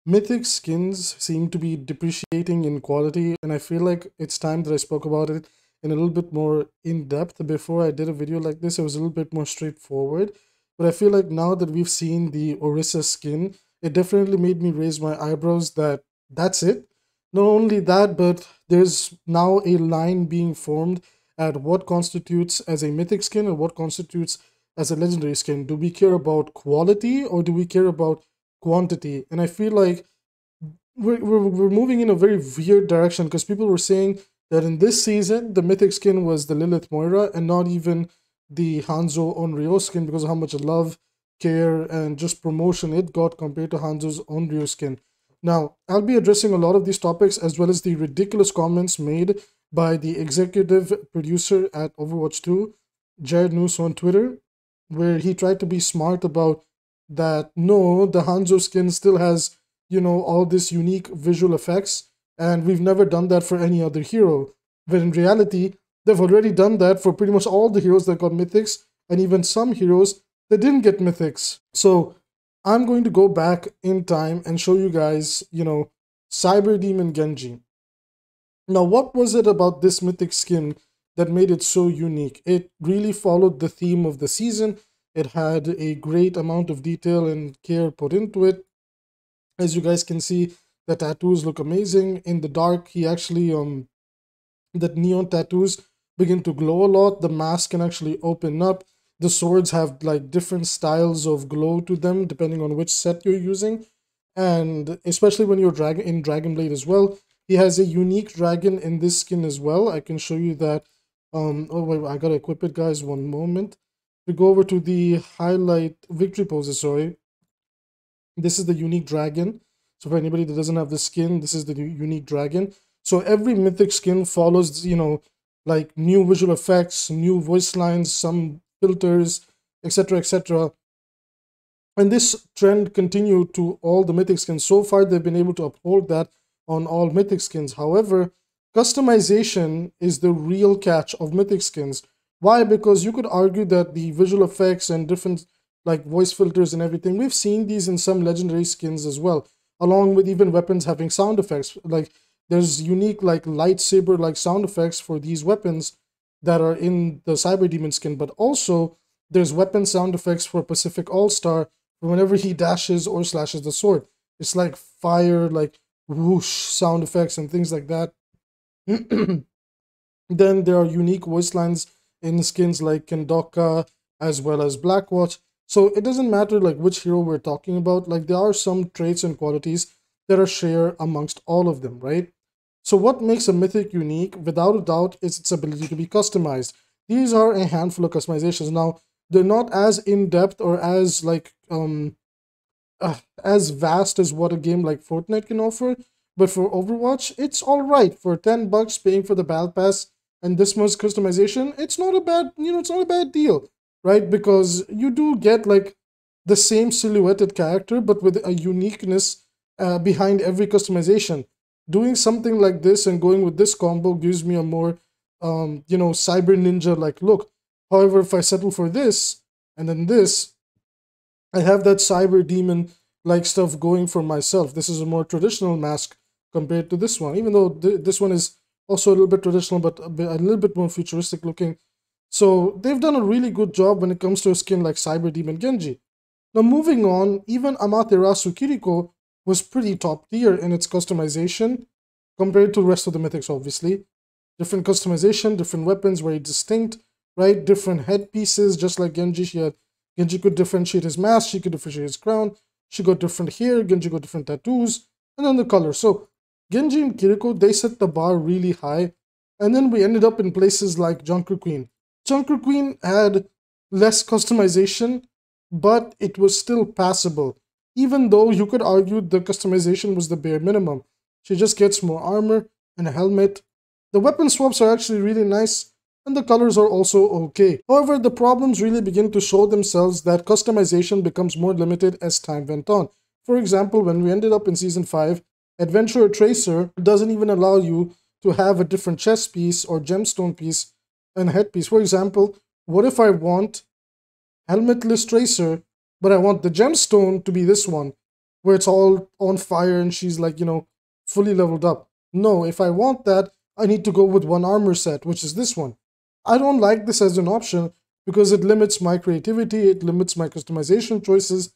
Mythic skins seem to be depreciating in quality, and I feel like it's time that I spoke about it in a little bit more in depth. Before I did a video like this, it was a little bit more straightforward. But I feel like now that we've seen the Orisa skin, it definitely made me raise my eyebrows that that's it. Not only that, but there's now a line being formed at what constitutes as a mythic skin and what constitutes as a legendary skin. Do we care about quality or do we care about quantity? And I feel like we're moving in a very weird direction because people were saying that in this season the mythic skin was the Lilith Moira and not even the Hanzo Onryo skin because of how much love, care, and just promotion it got compared to Hanzo's Onryo skin. Now, I'll be addressing a lot of these topics as well as the ridiculous comments made by the executive producer at Overwatch 2, Jared Noose, on Twitter, where he tried to be smart about that no, the Hanzo skin still has, all this unique visual effects, and we've never done that for any other hero. But in reality, they've already done that for pretty much all the heroes that got mythics, and even some heroes that didn't get mythics. So I'm going to go back in time and show you guys, Cyber Demon Genji. Now, what was it about this mythic skin that made it so unique? It really followed the theme of the season. It had a great amount of detail and care put into it. As you guys can see, the tattoos look amazing. In the dark, he actually, the neon tattoos begin to glow a lot. The mask can actually open up. The swords have like different styles of glow to them depending on which set you're using. And especially when you're in Dragon Blade as well. He has a unique dragon in this skin as well. I can show you that. Oh wait, I gotta equip it, guys. One moment. We go over to the highlight victory poses, sorry. This is the unique dragon. So for anybody that doesn't have the skin, this is the unique dragon. So every mythic skin follows, like new visual effects, new voice lines, some filters, etc., etc. And this trend continued to all the mythic skins. So far, they've been able to uphold that on all mythic skins. However, customization is the real catch of mythic skins. Why? Because you could argue that the visual effects and different like voice filters and everything, we've seen these in some legendary skins as well, along with even weapons having sound effects. Like there's unique like lightsaber like sound effects for these weapons that are in the Cyber Demon skin, but also there's weapon sound effects for Pacific All-Star whenever he dashes or slashes the sword. It's like fire, like whoosh sound effects and things like that. Then there are unique voice lines in skins like Kendoka as well as Blackwatch. So it doesn't matter like which hero we're talking about, like there are some traits and qualities that are shared amongst all of them, right? So what makes a mythic unique, without a doubt, is its ability to be customized. These are a handful of customizations. Now, they're not as in-depth or as like as vast as what a game like Fortnite can offer, but for Overwatch, it's all right. For $10 paying for the Battle Pass and this much customization, it's not a bad, it's not a bad deal, right? Because you do get like the same silhouetted character, but with a uniqueness behind every customization. Doing something like this and going with this combo gives me a more, Cyber Ninja like look. However, if I settle for this and then this, I have that Cyber Demon like stuff going for myself. This is a more traditional mask compared to this one, even though this one is also a little bit traditional, but a little bit more futuristic looking. So they've done a really good job when it comes to a skin like Cyber Demon Genji. Now moving on, even Amaterasu Kiriko was pretty top tier in its customization compared to the rest of the mythics, obviously. Different customization, different weapons, very distinct, right? Different headpieces, just like Genji. Genji could differentiate his mask, she could differentiate his crown, she got different hair, Genji got different tattoos, and then the color. So Genji and Kiriko, they set the bar really high, and then we ended up in places like Junker Queen. Junker Queen had less customization, but it was still passable, even though you could argue the customization was the bare minimum. She just gets more armor and a helmet. The weapon swaps are actually really nice, and the colors are also okay. However, the problems really begin to show themselves that customization becomes more limited as time went on. For example, when we ended up in Season 5, Adventurer Tracer doesn't even allow you to have a different chest piece or gemstone piece and headpiece. For example, what if I want Helmetless Tracer, but I want the gemstone to be this one? where it's all on fire and she's like, you know, fully leveled up. No, if I want that, I need to go with one armor set, which is this one. I don't like this as an option because it limits my creativity, it limits my customization choices,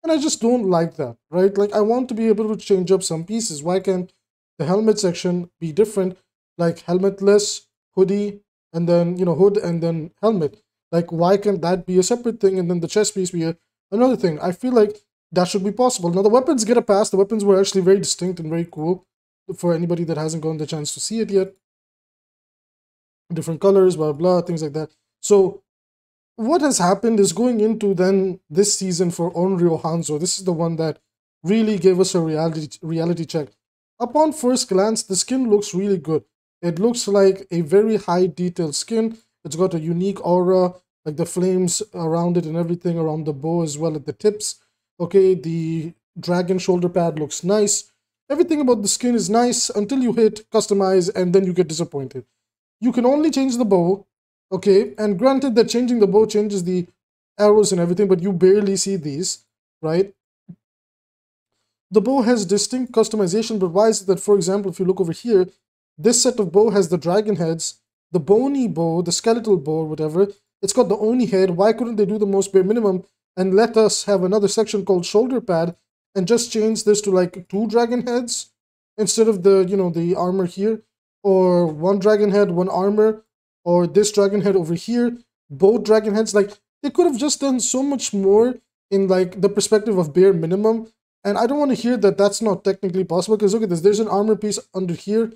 and I just don't like that, right? Like, I want to be able to change up some pieces. Why can't the helmet section be different? Like helmetless, hoodie, and then, you know, hood and then helmet. Like, why can't that be a separate thing and then the chest piece be another thing? I feel like that should be possible. Now, the weapons get a pass. The weapons were actually very distinct and very cool for anybody that hasn't gotten the chance to see it yet. Different colors, blah, blah, things like that. So what has happened is going into then this season for Onryo Hanzo, this is the one that really gave us a reality check. Upon first glance, the skin looks really good. It looks like a very high detailed skin. It's got a unique aura, like the flames around it and everything, around the bow as well at the tips. Okay, the dragon shoulder pad looks nice. Everything about the skin is nice until you hit customize and then you get disappointed. You can only change the bow, okay, and granted that changing the bow changes the arrows and everything, but you barely see these, right? The bow has distinct customization, but why is it that, for example, if you look over here, this set of bow has the dragon heads, the bony bow, the skeletal bow, whatever, it's got the Oni head. Why couldn't they do the most bare minimum and let us have another section called shoulder pad and just change this to like 2 dragon heads instead of the, you know, the armor here, or 1 dragon head, 1 armor, or this dragon head over here, both dragon heads? Like, they could have just done so much more in like the perspective of bare minimum. And I don't want to hear that that's not technically possible, because look at this, there's an armor piece under here.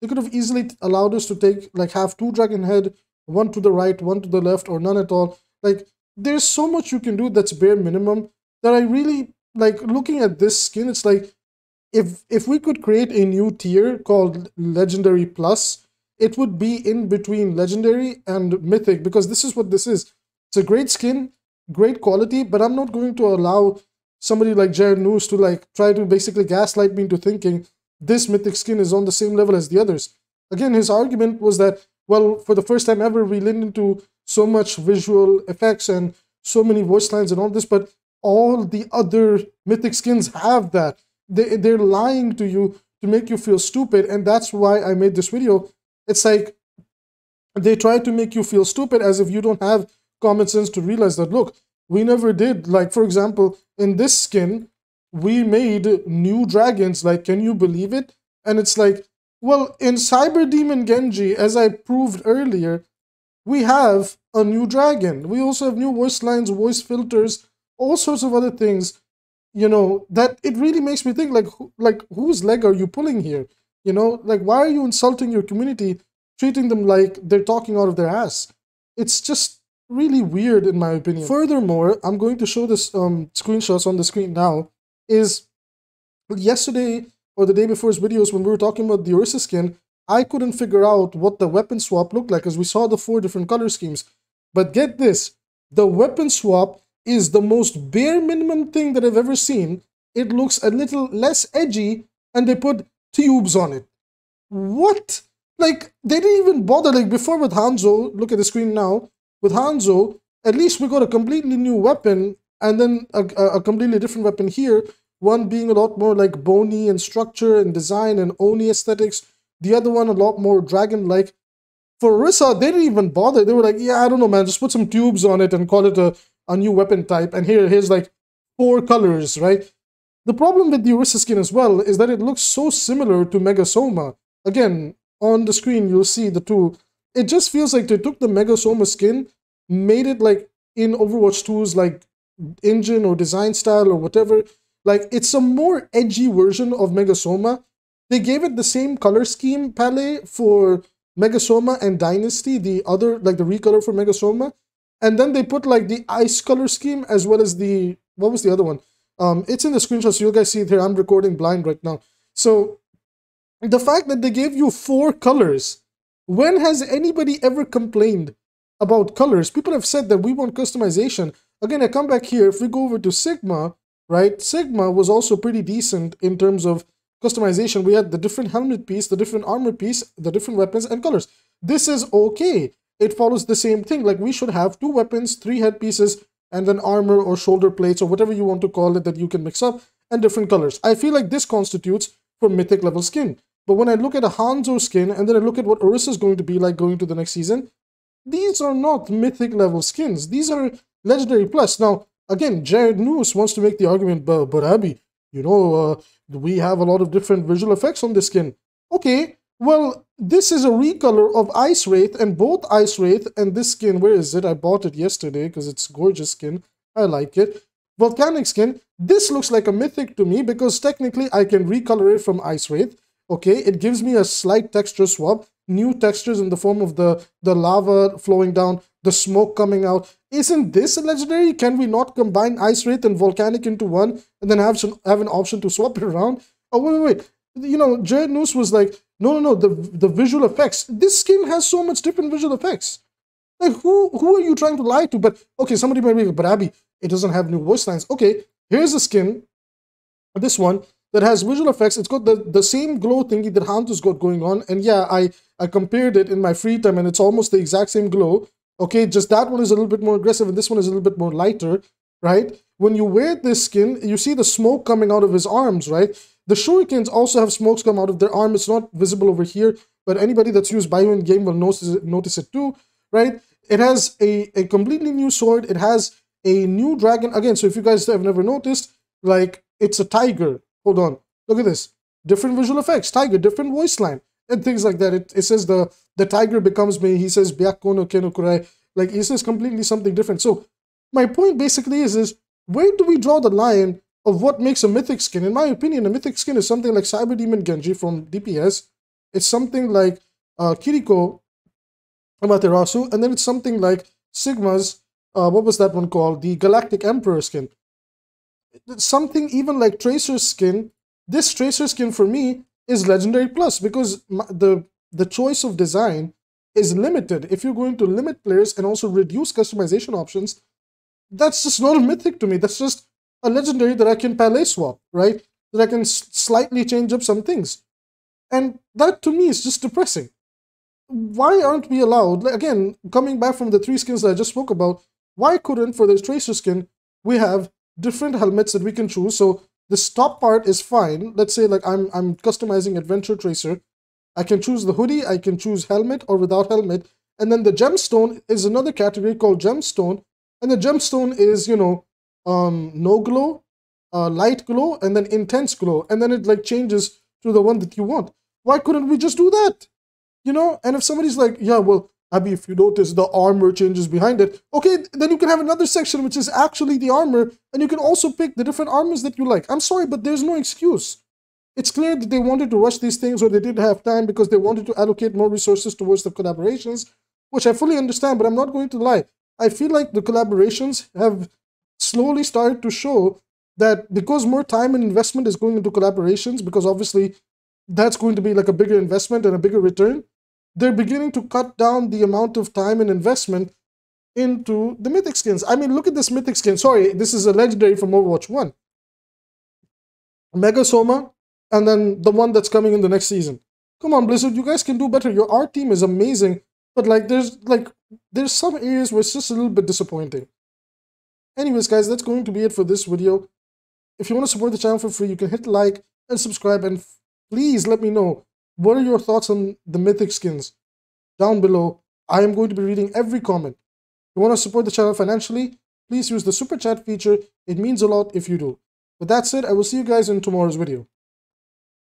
They could have easily allowed us to take, like, have 2 dragon head, 1 to the right, 1 to the left, or none at all. Like, there's so much you can do that's bare minimum that I really, like, looking at this skin, it's like, if we could create a new tier called Legendary Plus, it would be in between Legendary and Mythic, because this is what this is. It's a great skin, great quality, but I'm not going to allow somebody like Jared Noose to like try to basically gaslight me into thinking this Mythic skin is on the same level as the others. Again, his argument was that, well, for the first time ever, we leaned into so much visual effects and so many voice lines and all this, but all the other Mythic skins have that. They're lying to you to make you feel stupid, and that's why I made this video. It's like they try to make you feel stupid as if you don't have common sense to realize that, look, we never did. Like, for example, in this skin, we made new dragons. Like, can you believe it? And it's like, well, in Cyber Demon Genji, as I proved earlier, we have a new dragon. We also have new voice lines, voice filters, all sorts of other things, you know, that it really makes me think, like whose leg are you pulling here? You know, like, why are you insulting your community, treating them like they're talking out of their ass? It's just really weird, in my opinion. Furthermore, I'm going to show this screenshots on the screen now, is yesterday or the day before's videos when we were talking about the Orisa skin, I couldn't figure out what the weapon swap looked like, as we saw the 4 different color schemes. But get this, the weapon swap is the most bare minimum thing that I've ever seen. It looks a little less edgy, and they put tubes on it. What? Like, they didn't even bother. Like, before with Hanzo, look at the screen now, with Hanzo, at least we got a completely new weapon, and then a completely different weapon here, one being a lot more like bony and structure and design and Oni aesthetics, the other one a lot more dragon-like. For Orisa, they didn't even bother. They were like, yeah, I don't know, man, just put some tubes on it and call it a new weapon type, and here's like 4 colors, right? The problem with the Orisa skin as well is that it looks so similar to Mega Soma. Again, on the screen, you'll see the 2. It just feels like they took the Mega Soma skin, made it like in Overwatch 2's like engine or design style or whatever. Like, it's a more edgy version of Mega Soma. They gave it the same color scheme palette for Mega Soma and Dynasty, the other, like the recolor for Mega Soma. And then they put like the ice color scheme as well as the, what was the other one? It's in the screenshot, so you guys see it here. I'm recording blind right now. So the fact that they gave you 4 colors, when has anybody ever complained about colors? People have said that we want customization. Again, I come back here. If we go over to Sigma, right? Sigma was also pretty decent in terms of customization. We had the different helmet piece, the different armor piece, the different weapons and colors. This is okay. It follows the same thing. Like, we should have 2 weapons, 3 head pieces, and then armor or shoulder plates or whatever you want to call it that you can mix up. and different colors. I feel like this constitutes for mythic level skin. But when I look at a Hanzo skin and then I look at what Orisa is going to be like going to the next season, these are not mythic level skins. These are legendary plus. Now, again, Jared Noose wants to make the argument, but Abby, you know, we have a lot of different visual effects on this skin. Okay, well, this is a recolor of Ice Wraith, and both Ice Wraith and this skin, where is it? I bought it yesterday because it's gorgeous skin. I like it. Volcanic skin, this looks like a mythic to me because technically I can recolor it from Ice Wraith. Okay, it gives me a slight texture swap, new textures in the form of the lava flowing down, the smoke coming out. Isn't this a legendary? Can we not combine Ice Wraith and Volcanic into one and then have an option to swap it around? Oh, wait. You know, Jared Noose was like, no, the visual effects. This skin has so much different visual effects. Like, who are you trying to lie to? But, okay, somebody might be like, but Abby, it doesn't have new voice lines. Okay, here's a skin, this one, that has visual effects. It's got the same glow thingy that Hanzo's got going on. And yeah, I compared it in my free time and it's almost the exact same glow. Okay, just that one is a little bit more aggressive and this one is a little bit more lighter, right? When you wear this skin, you see the smoke coming out of his arms, right? The shurikens also have smokes come out of their arm. It's not visible over here, but anybody that's used Bio in game will notice it too, right? It has a completely new sword. It has a new dragon. Again, so if you guys have never noticed, like, it's a tiger. Hold on. Look at this. Different visual effects. Tiger, different voice line. And things like that. It says the tiger becomes me. He says Byakko no Keno Kurai. Like, he says completely something different. So, my point basically is where do we draw the line of what makes a mythic skin? In my opinion, a mythic skin is something like Cyber Demon Genji from DPS. It's something like Kiriko Amaterasu. And then it's something like Sigma's, what was that one called? The Galactic Emperor skin. Something even like Tracer's skin. This Tracer skin for me is Legendary Plus because the choice of design is limited. If you're going to limit players and also reduce customization options, that's just not a mythic to me. That's just a legendary that I can palette swap, right? That I can slightly change up some things. And that to me is just depressing. Why aren't we allowed, like, again, coming back from the 3 skins that I just spoke about, why couldn't, for the Tracer skin, we have different helmets that we can choose? So this top part is fine. Let's say like I'm customizing Adventure Tracer. I can choose the hoodie, I can choose helmet or without helmet. And then the gemstone is another category called gemstone. And the gemstone is, you know, no glow, light glow, and then intense glow. And then it like changes to the one that you want. Why couldn't we just do that? You know, and if somebody's like, yeah, well, Abby, if you notice the armor changes behind it, okay, then you can have another section which is actually the armor, and you can also pick the different armors that you like. I'm sorry, but there's no excuse. It's clear that they wanted to rush these things or they didn't have time because they wanted to allocate more resources towards the collaborations, which I fully understand, but I'm not going to lie. I feel like the collaborations have slowly started to show that because more time and investment is going into collaborations, because obviously that's going to be like a bigger investment and a bigger return, they're beginning to cut down the amount of time and investment into the mythic skins. I mean, look at this mythic skin. Sorry, this is a legendary from Overwatch 1. Mega Soma, and then the one that's coming in the next season. Come on, Blizzard, you guys can do better. Your art team is amazing, but like there's some areas where it's just a little bit disappointing. Anyways, guys, that's going to be it for this video. If you want to support the channel for free, you can hit like and subscribe, and please let me know what are your thoughts on the mythic skins down below. I am going to be reading every comment. If you want to support the channel financially, please use the super chat feature. It means a lot if you do. With that said, I will see you guys in tomorrow's video.